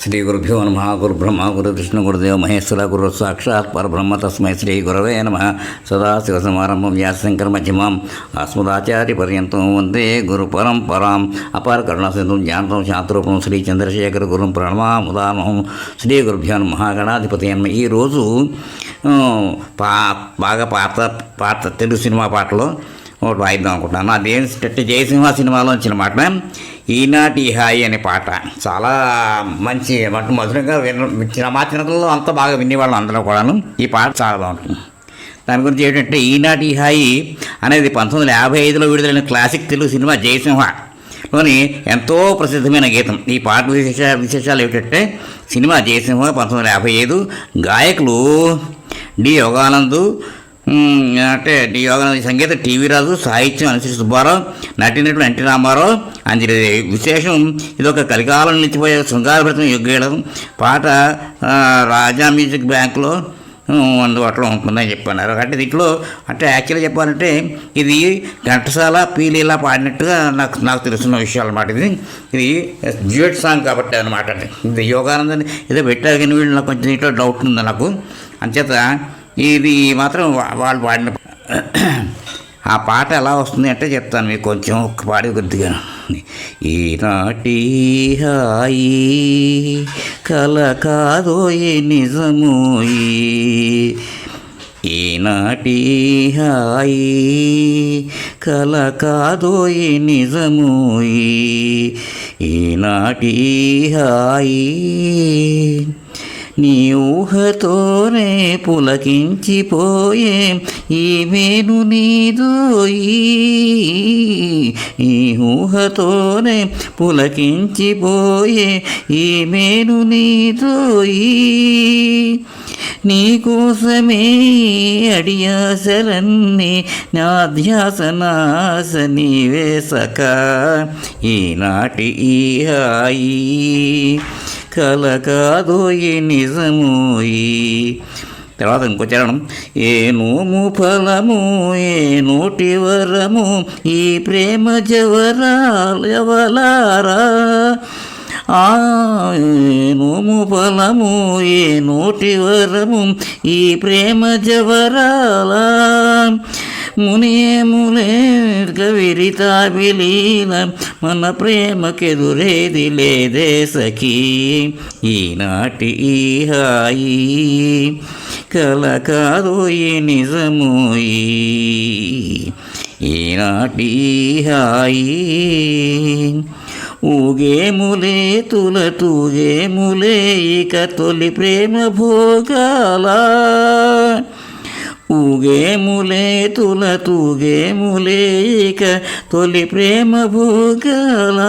శ్రీ గురుభ్యో నమ. గురు బ్రహ్మ గురు విష్ణు గురుదేవ మహేశ్వర గురు సాక్షాత్ పరబ్రహ్మ తస్మై శ్రీ గురవే నమ. సదాశివసమారంభం వ్యాసశంకర మధ్యమాం అస్మదాచార్య పర్యంతం వందే గురు పరంపరాం. అపార కరుణాసింధుం జ్ఞానం శాంతరూపం శ్రీ చంద్రశేఖర గురుం ప్రణమాముదామహం. శ్రీ గురుభ్యో నమ. గణాధిపతి అన్న ఈరోజు బాగా పాత తెలుగు సినిమా పాటలో ఒకటి వాయిద్దాం అనుకుంటున్నాను. అదేంటంటే జయసింహ సినిమాలో వచ్చిన మాట ఈనాటి హాయి అనే పాట. చాలా మంచి మధురంగా మా చిన్నతనంలో అంతా బాగా వినేవాళ్ళం అందరూ కూడాను. ఈ పాట చాలా బాగుంటుంది. దాని గురించి ఏంటంటే ఈనాటి హాయి అనేది 1955లో విడుదలైన క్లాసిక్ తెలుగు సినిమా జయసింహలోని ఎంతో ప్రసిద్ధమైన గీతం. ఈ పాట విశేషాలు ఏమిటంటే సినిమా జయసింహ 1955, గాయకులు డి యోగానంద్, అంటే యోగానంద, సంగీతం టీవీ రాజు, సాహిత్యం అనశ్రీ సుబ్బారావు, నటినటుడు ఎన్టీ రామారావు, అంజలిదేవి. విశేషం ఇదొక కలికాలం నిలిచిపోయే శృంగారభరితం యుగ్గేయడం. పాట రాజా మ్యూజిక్ బ్యాంకులో అందుబాటులో ఉంటుందని చెప్పన్నారు. అంటే దీంట్లో అంటే యాక్చువల్గా చెప్పాలంటే ఇది ఘంటసాల పీలీలా పాడినట్టుగా నాకు తెలుస్తున్న విషయాలు అన్నమాట. ఇది డ్యూయట్ సాంగ్ కాబట్టి అనమాట. ఇది యోగానందని ఏదో పెట్టారు కానీ వీళ్ళు నాకు కొంచెం దీంట్లో డౌట్ ఉంది నాకు. అంచేత ఇది మాత్రం వాళ్ళు పాడిన ఆ పాట ఎలా వస్తుంది అంటే చెప్తాను మీకు కొంచెం ఒక్క పాడి కొద్దిగా. ఈనాటి హాయి కల కాదోయి నిజమోయి, ఈనాటి హాయి కల కాదోయి నిజమోయి, ఈనాటి హాయి నీ ఊహతోనే పులకించిపోయే ఈ మేను నీదోయి, ఈ ఊహతోనే పులకించిపోయే ఈ మేను నీదోయి, నీకోసమే అడియాసలన్నీ నా ధ్యాసనాస నీవే సఖా, ఈనాటి ఈ హాయి కల కాదోయి నిజమోయి. తర్వాత ఇంకో చరణం. ఏ నోము ఫలము ఏ నోటి వరము ఈ ప్రేమ జవరాలవలారా, నోము ఫలము ఏ నోటి వరము ఈ ప్రేమ జవరాలా, మునియములే కవిరితాభిలీల మన ప్రేమకెదురేది లేదే సఖీ, ఈనాటి ఈ హాయి కల కాదోయి నిజమోయి, ఈనాటి హాయి ఊగేములే తుల తూగేములే ఇక తొలి ప్రేమ భోగాల, ఊగేములే తుల తూగేములే ఇక తొలి ప్రేమ భోగాల,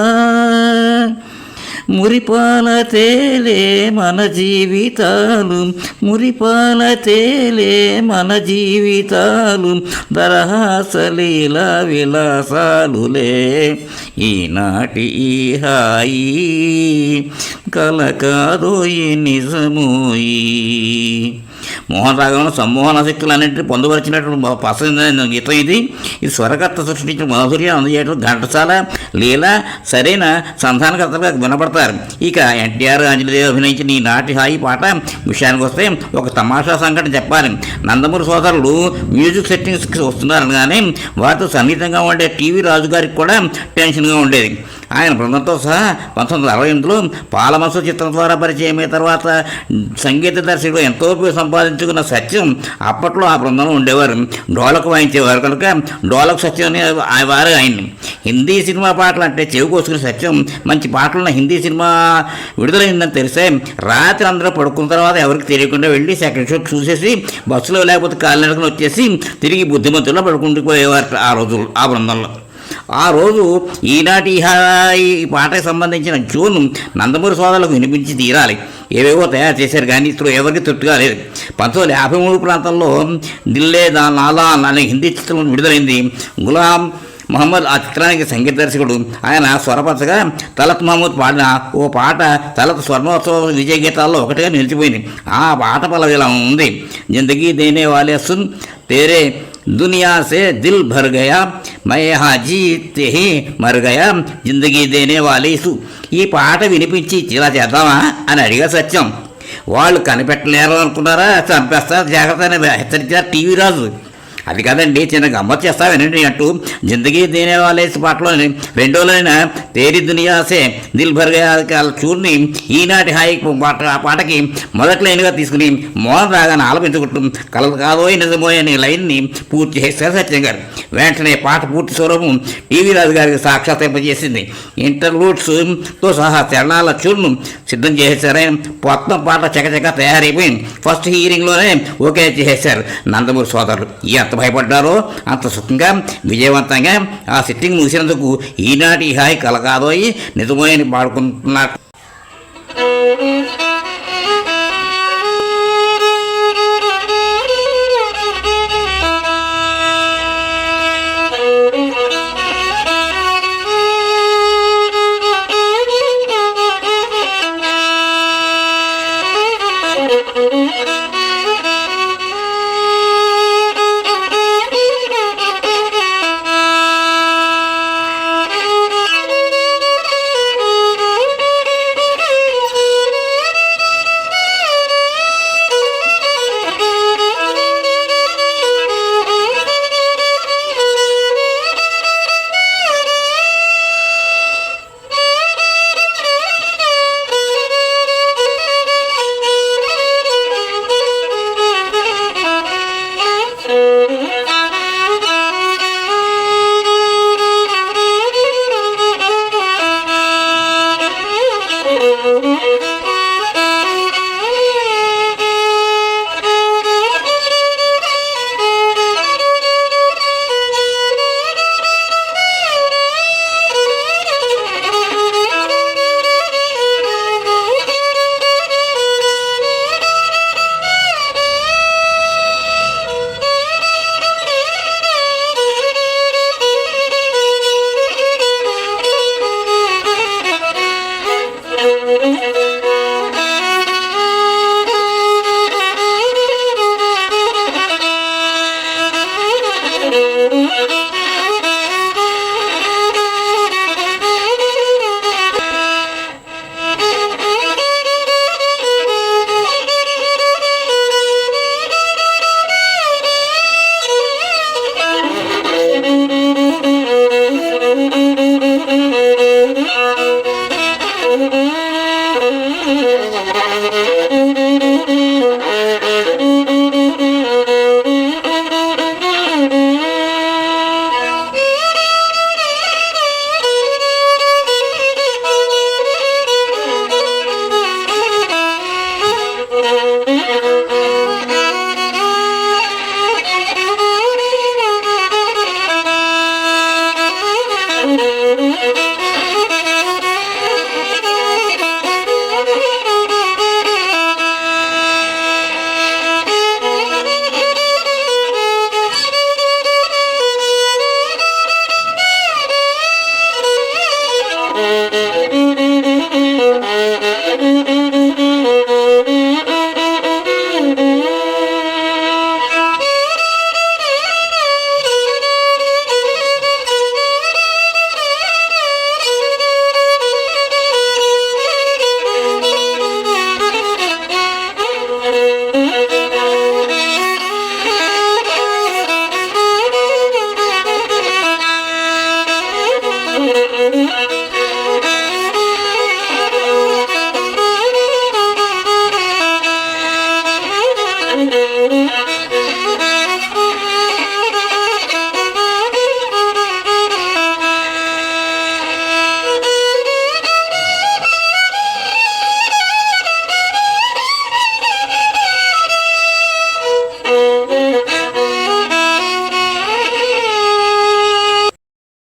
మురిపాల తేలే మన జీవితాలు, మురిపాల తేలే మన జీవితాలు, దరహాసలీల విలాసాలులే, ఈనాటి ఈ హాయి కల కాదోయి నిజమోయి. మోహన్ రాగంలో సమ్మోహన శక్తులన్నింటినీ పొందుపరిచినటువంటి పసందైన గీతం ఇది. ఇది స్వరకర్త సృష్టించిన మాధుర్యం అందజేయడం ఘంటసాల లీల సరైన సంధానకర్తలుగా వినపడతారు. ఇక ఎన్టీఆర్, అంజలిదేవి అభినయించిన ఈ నాటి హాయి పాట విషయానికి వస్తే ఒక తమాషా సంఘటన చెప్పాలి. నందమూరి సోదరులు మ్యూజిక్ సెట్టింగ్స్కి వస్తున్నారనగానే వారితో సన్నిహితంగా ఉండే టీవీ రాజు గారికి కూడా టెన్షన్గా ఉండేది. ఆయన బృందంతో సహా 1968లో పాలమసు చిత్రం ద్వారా పరిచయమైన తర్వాత సంగీత దర్శకుడు ఎంతో సంపాదించుకున్న సత్యం అప్పట్లో ఆ బృందంలో ఉండేవారు. డోలకు వాయించేవారు కనుక డోలకు సత్యం అని వారు ఆయన్ని. హిందీ సినిమా పాటలు అంటే చెవి కోసుకునే సత్యం మంచి పాటలున్న హిందీ సినిమా విడుదలైందని తెలిసే రాత్రి అందరూ పడుకున్న తర్వాత ఎవరికి తెలియకుండా వెళ్ళి సెకండ్ షో చూసేసి బస్సులో లేకపోతే కాలినడకను వచ్చేసి తిరిగి బుద్ధిమంతుల్లో పడుకుంటుపోయేవారు ఆ రోజులు ఆ బృందంలో. ఆ రోజు ఈనాటి హాయి పాటకు సంబంధించిన ట్యూన్ నందమూరి సోదరులకు వినిపించి తీరాలి. ఏవేవో తయారు చేశారు కానీ ఇప్పుడు ఎవరికి తృప్తిగా లేదు. 1953 ప్రాంతంలో దిల్లే దా నాలా అనే హిందీ చిత్రం విడుదలైంది. గులాం మహమ్మద్ ఆ చిత్రానికి సంగీత దర్శకుడు. ఆయన స్వరపరచగా తలత్ మహమ్మద్ పాడిన ఓ పాట తలత్ స్వర్ణోత్సవ విజయ గీతాల్లో ఒకటిగా నిలిచిపోయింది. ఆ పాట పల్లవి ఇలా ఉంది. జిందగీ దేనే వాలే సున్ తేరే दुनिया से दिल भर गया मैं यहाँ जीते ही मर गया జిందగీ దేనే వాలేసు. ఈ పాట వినిపించి ఇలా చేద్దామా అని అడిగా సత్యం. వాళ్ళు కనిపెట్టలేరు అనుకున్నారా, చంపేస్తారు జాగ్రత్త అని హెచ్చరించారు టీవీ రాజు. అది కాదండి, చిన్న గమ్మత్ చేస్తా వినండి అంటూ జిందగీ దేనే వాలేసి పాటలోని రెండోలైన తేరి దునియాసే దిల్ భర్గా చూర్ని ఈనాటి హాయి పాట ఆ పాటకి మొదటి లైన్గా తీసుకుని మోహన్ రాగానే ఆలపించుకుంటూ కలదు కాదోయ్ నిజమోయ్ అనే లైన్ని పూర్తి చేశారు సత్యం గారు. వెంటనే పాట పూర్తి స్వరూపం టీవీ రాజు గారికి సాక్షాత్కరింపజేసింది. ఇంటర్లూడ్స్తో సహా చరణాల చూర్ను సిద్ధం చేసేసారు. మొత్తం పాట చకచక తయారైపోయింది. ఫస్ట్ హీరింగ్లోనే ఓకే చేసేశారు నందమూరి సోదరులు. ఎంత భయపడ్డారో అంత సుఖంగా విజయవంతంగా ఆ సిట్టింగ్ ముగిసినందుకు ఈనాటి హాయి కలకాదోయి నిజమోయని పాడుకుంటున్నారు.